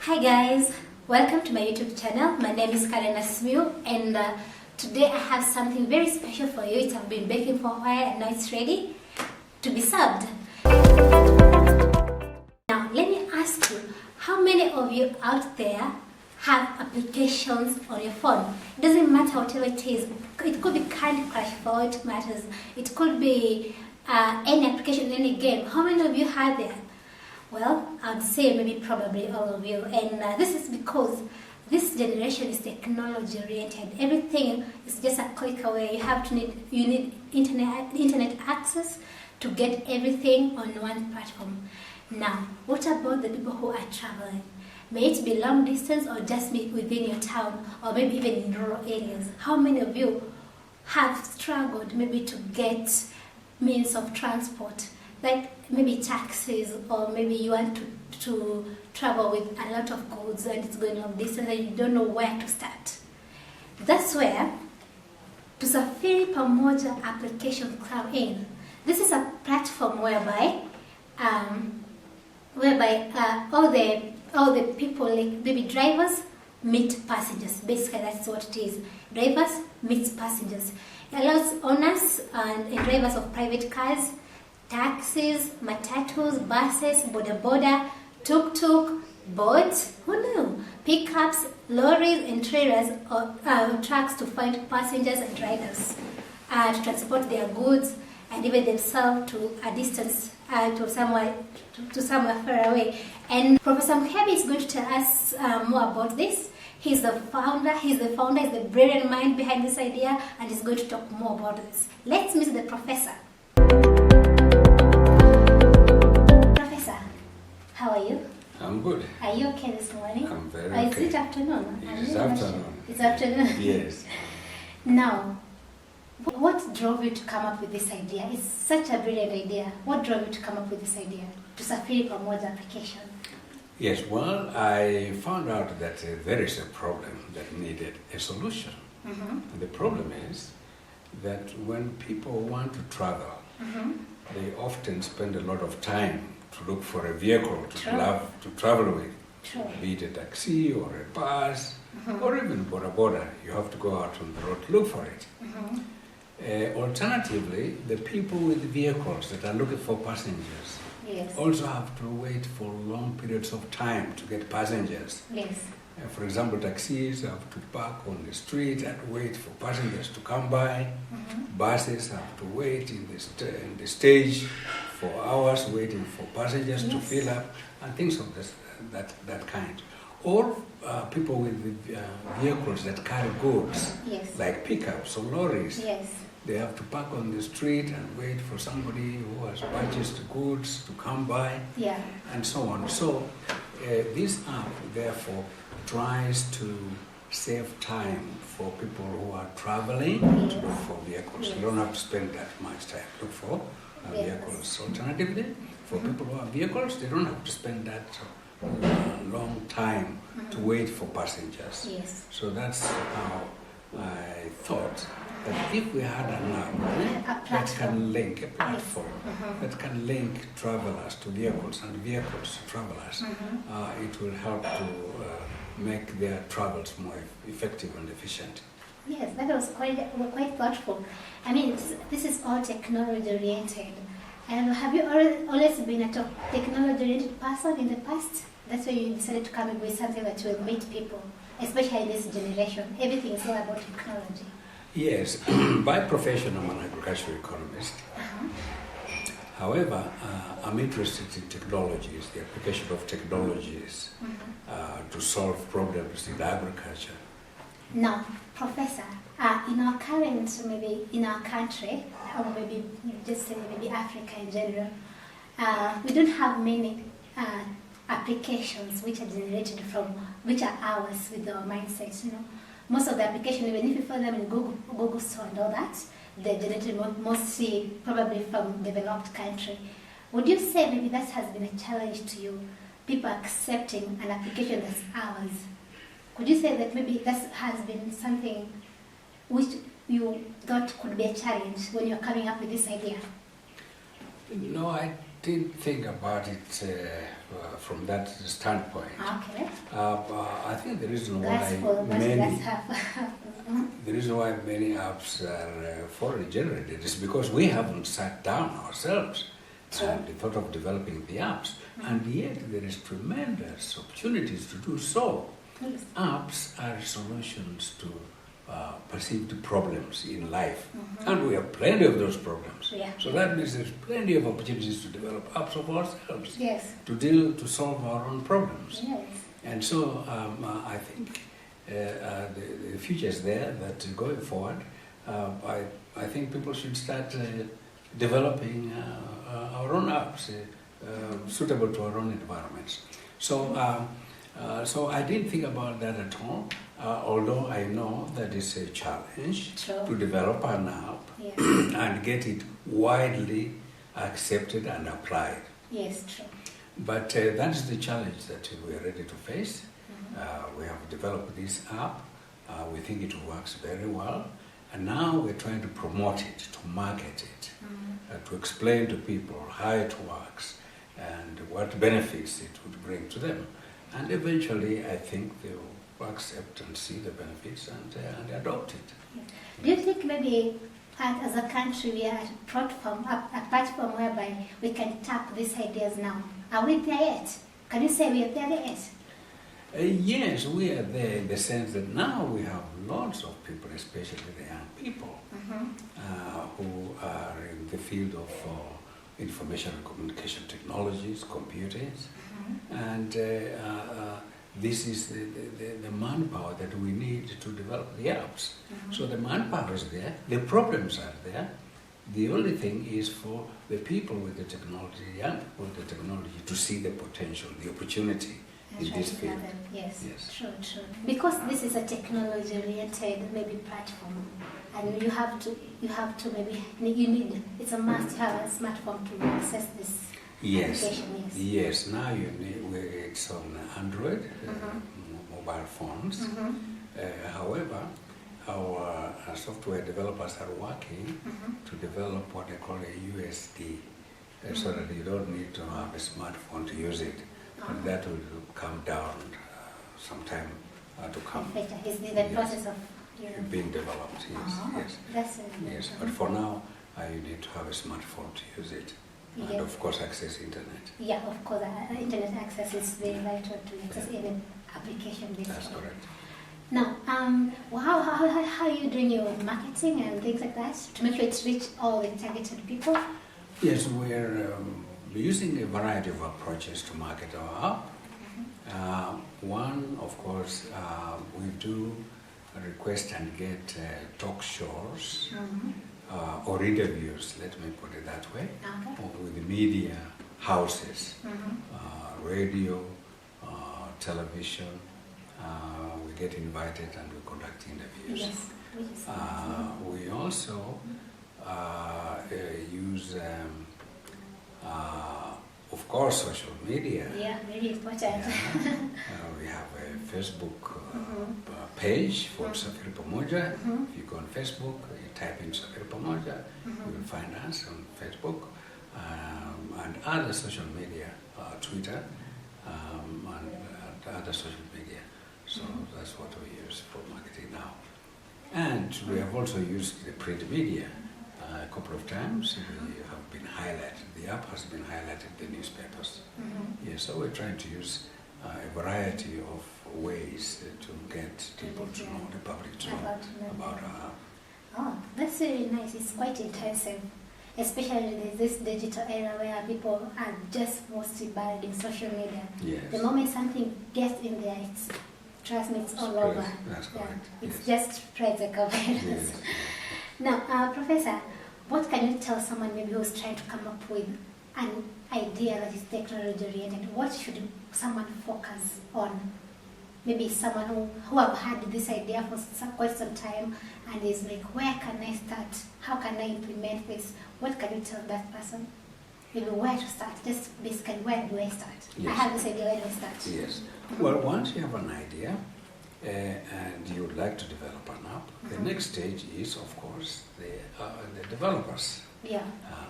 Hi guys, welcome to my YouTube channel. My name is Karen Asmiu, and today I have something very special for you. It has been baking for a while and now it's ready to be served. Now let me ask you, how many of you out there have applications on your phone? It doesn't matter whatever it is. It could be Candy Crush for all it matters. It could be any application, any game. How many of you have that? Well, I'd say maybe probably all of you, and this is because this generation is technology oriented. Everything is just a click away. You need internet access to get everything on one platform. Now, what about the people who are traveling? May it be long distance or just be within your town, or maybe even in rural areas. How many of you have struggled maybe to get means of transport? Like maybe taxis, or maybe you want to travel with a lot of goods and it's going long distance and you don't know where to start. That's where Tusafiri Pamoja application come in. This is a platform whereby all the people, like maybe drivers, meet passengers. Basically, that's what it is. Drivers meet passengers. It allows owners and drivers of private cars, taxis, matatus, buses, boda, tuk-tuk, boats, who knew? Pickups, lorries and trailers or trucks to find passengers and riders to transport their goods and even themselves to a distance, to somewhere far away. And Professor Mukhebi is going to tell us more about this. He's the founder, he's the brilliant mind behind this idea, and he's going to talk more about this. Let's meet the professor. How are you? I'm good. Are you okay this morning? I'm very okay. Is it afternoon? It's afternoon. It's afternoon? Yes. Now, what drove you to come up with this idea? It's such a brilliant idea. What drove you to come up with this idea? Tusafiri Pamoja application. Yes, well, I found out that there is a problem that needed a solution. Mm-hmm. The problem is that when people want to travel, mm-hmm. they often spend a lot of time to look for a vehicle to travel with. True. Be it a taxi or a bus, mm-hmm. or even boda. You have to go out on the road to look for it. Mm-hmm. Alternatively, the people with vehicles that are looking for passengers yes. also have to wait for long periods of time to get passengers. Yes. For example, taxis have to park on the street and wait for passengers to come by. Mm-hmm. Buses have to wait in the stage for hours waiting for passengers yes. to fill up and things of that kind. Or people with vehicles that carry goods, yes. like pickups or lorries. Yes. They have to park on the street and wait for somebody who has purchased goods to come by, yeah. and so on. So this app, therefore, tries to save time for people who are traveling yes. to look for vehicles. Yes. You don't have to spend that much time to look for yes. vehicles. Alternatively, for mm-hmm. people who have vehicles, they don't have to spend that long time mm-hmm. to wait for passengers. Yes. So that's how I thought that if we had an app that can link, a platform mm-hmm. that can link travelers to vehicles and vehicles to travelers, mm-hmm. it will help to make their travels more effective and efficient. Yes, that was quite thoughtful. I mean, this is all technology oriented. And have you always been a technology oriented person in the past? That's why you decided to come up with something that will meet people, especially in this generation. Everything is all about technology. Yes, by profession I'm an agricultural economist. Uh-huh. However, I'm interested in technologies, the application of technologies mm-hmm. to solve problems in agriculture. Now, Professor, in our current, maybe in our country, or maybe just say maybe Africa in general, we don't have many applications which are generated from, which are ours with our mindsets, you know. Most of the applications, even if you find them in Google Store and all that, they're generated mostly probably from developed country. Would you say maybe that has been a challenge to you, people accepting an application that's ours? Could you say that maybe that has been something which you thought could be a challenge when you're coming up with this idea? No, I didn't think about it from that standpoint. Okay. I think the reason That's why for many that's half. the reason why many apps are foreign generated is because we haven't sat down ourselves and thought of developing the apps, and yet there is tremendous opportunities to do so. Yes. Apps are solutions to perceived problems in life, and we have plenty of those problems. Yeah. So that means there's plenty of opportunities to develop apps of ourselves Yes. to solve our own problems. Yes. And so I think the future is there, that going forward, I think people should start developing our own apps suitable to our own environments. So I didn't think about that at all, although I know that it's a challenge to develop an app and get it widely accepted and applied. Yes, true. But that's the challenge that we are ready to face. We have developed this app. We think it works very well. And now we're trying to promote it, to market it, to explain to people how it works and what benefits it would bring to them. And eventually, I think they will accept and see the benefits and adopt it. Do you think maybe as a country we are at a platform whereby we can tap these ideas now? Are we there yet? Can you say we are there yet? Yes, we are there in the sense that now we have lots of people, especially the young people, who are in the field of information and communication technologies, computers, and this is the manpower that we need to develop the apps. So the manpower is there, the problems are there. The only thing is for the people with the technology, the young people with the technology, to see the potential, the opportunity in this field. Yes, true. Because this is a technology-oriented maybe platform, and you have to maybe it's a must to have a smartphone to access this application. Yes. Now it's on Android mobile phones. However, our software developers are working to develop what they call a USD, so that you don't need to have a smartphone to use it. And that will come down sometime to come. Is the process of being developed? Yes. But for now, you need to have a smartphone to use it, and of course access internet. Yeah, of course, internet access is very vital to access any application. That's correct. Now, how are you doing your marketing and things like that to make sure it reach all the targeted people? Yes, we're using a variety of approaches to market our app. One, of course, we do request and get talk shows or interviews, let me put it that way, with the media houses, radio, television. We get invited and we conduct interviews. We also use of course, social media. Yeah, very important. We have a Facebook page for Tusafiri Pamoja. If you go on Facebook, you type in Tusafiri Pamoja, you will find us on Facebook, and other social media, Twitter, and other social media. So that's what we use for marketing now. And we have also used the print media a couple of times. We have been highlighted. The app has been highlighted in the newspapers. Yes, so we're trying to use a variety of ways to get people to know, the public to know about our app. Oh, that's really nice. It's quite intensive, especially in this digital era where people are just mostly buried in social media. Yes. The moment something gets in there, trust me, it's all over. That's correct. It's just spreads like a virus. Yes. Now, Professor, what can you tell someone maybe who's trying to come up with an idea that is technology oriented? What should someone focus on? Maybe someone who have had this idea for quite some time and is like, where can I start? How can I implement this? What can you tell that person? Maybe where to start? Just basically, where do I start? Yes. I have this idea, where do I start? Yes. Well, once you have an idea and you would like to develop an app, the next stage is, of course, the developers. Yeah.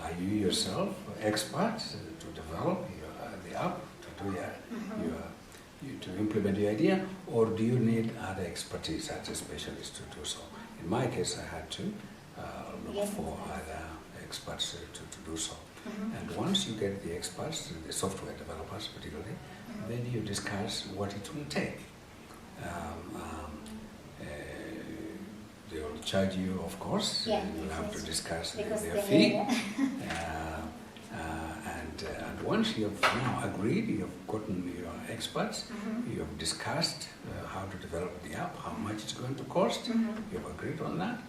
Are you yourself expert to develop the app, to do to implement your idea, or do you need other expertise as a specialist to do so? In my case, I had to look for other experts to do so. And once you get the experts, the software developers particularly, then you discuss what it will take. They will charge you, of course. You'll have to discuss their fee. And once you have now agreed, you have gotten your experts, you have discussed how to develop the app, how much it's going to cost, you have agreed on that,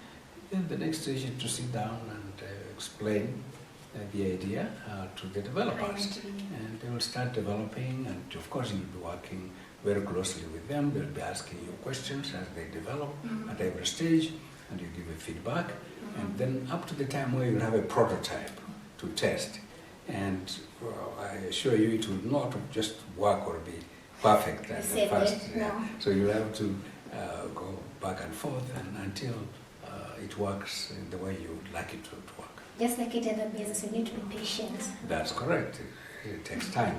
then the next stage is to sit down and explain the idea to the developers. And they will start developing, and of course you'll be working very closely with them. They'll be asking you questions as they develop at every stage, and you give a feedback. And then up to the time where you'll have a prototype to test. And I assure you it will not just work or be perfect at the first. So you'll have to go back and forth until it works in the way you would like it to work. Just like it in a business, you need to be patient. That's correct. It takes time.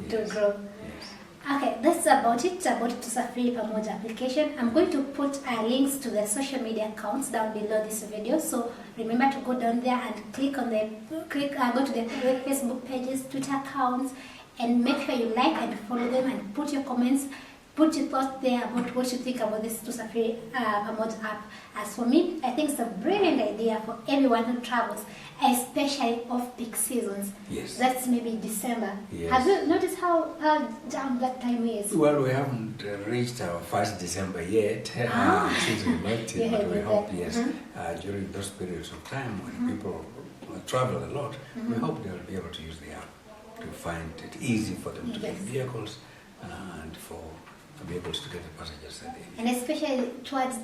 To grow. Yes. Okay, that's about it about Tusafiri Pamoja application. I'm going to put links to the social media accounts down below this video. So remember to go down there and click on go to the Facebook pages, Twitter accounts, and make sure you like and follow them and put your comments. Put your thoughts there about what you think about this Tusafiri Pamoja app. As for me, I think it's a brilliant idea for everyone who travels, especially off-peak seasons. Yes. That's maybe December. Yes. Have you noticed how jam that time is? Well, we haven't reached our first December yet, since we left it, but we hope, during those periods of time when people travel a lot, we hope they'll be able to use the app to find it easy for them to get vehicles and for vehicles to get the passengers that they need. And especially towards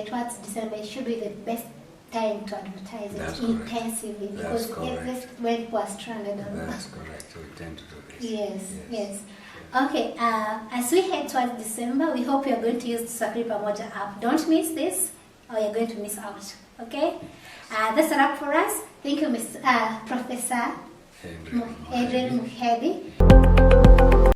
towards December, it should be the best time to advertise it intensively, because that's when people are stranded. That's correct. We tend to do this. Yes. Okay, as we head towards December, we hope you're going to use the Tusafiri Pamoja app. Don't miss this, or you're going to miss out. Okay? That's a wrap for us. Thank you, Professor Adrian Mukhebi.